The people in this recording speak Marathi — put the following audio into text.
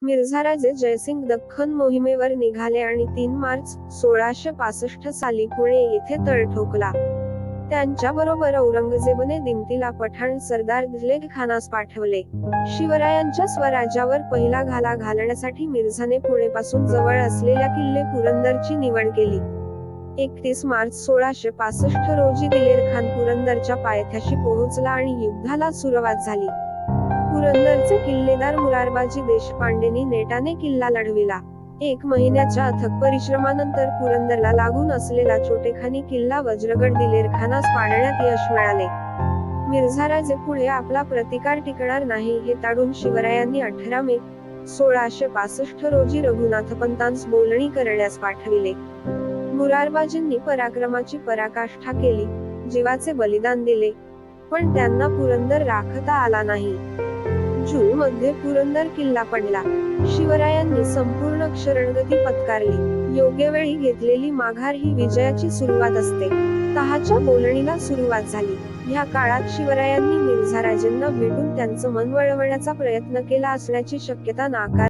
मिर्झाराजे जयसिंग दख्खन मोहिमेवर निघाले आणि 3 मार्च 1665 साली पुणे येथे तळ ठोकला. त्यांच्याबरोबर औरंगजेबने दिमतीला पठाण सरदार दिलेर खानास पाठवले. शिवरायांच्या स्वराज्यावर पहिला घाला घालण्यासाठी मिर्झाने पुणेपासून जवळ असलेल्या किल्ले पुरंदरची निवड केली. 31 मार्च 1665 रोजी दिलेर खान पुरंदरच्या पायथ्याशी पोहोचला आणि युद्धाला सुरुवात झाली. पुरंदरचे किल्लेदार मुरारबाजी देशपांडेंनी नेटाने किल्ला लढविला. 1 महिन्याच्या अथक परिश्रमानंतर पुरंदरला लागून असलेला छोटेखानी किल्ला वज्रगड दिलेर खानास पाडण्यात यश मिळाले. मिर्झाराजे पुढे आपला प्रतिकार टिकणार नाही हे ताडून शिवरायांनी 18 मे 1665 रोजी रघुनाथपंतांस बोलणी करण्यास पाठविले. मुरारबाजींनी पराक्रमाची पराकाष्ठा केली, जीवाचे बलिदान दिले, पण त्यांना पुरंदर राखता आला नाही. जून मध्ये पुरंदर किल्ला पडला. शिवरायांनी संपूर्ण शरणगती पत्कारली. योग्य वेळी घेतलेली माघार ही विजयाची सुरुवात असते. तहाच्या बोलणीला सुरुवात झाली. ह्या काळात शिवरायांनी मिर्झाराजेंना भेटून त्यांचं मन वळवण्याचा प्रयत्न केला असण्याची शक्यता नाकार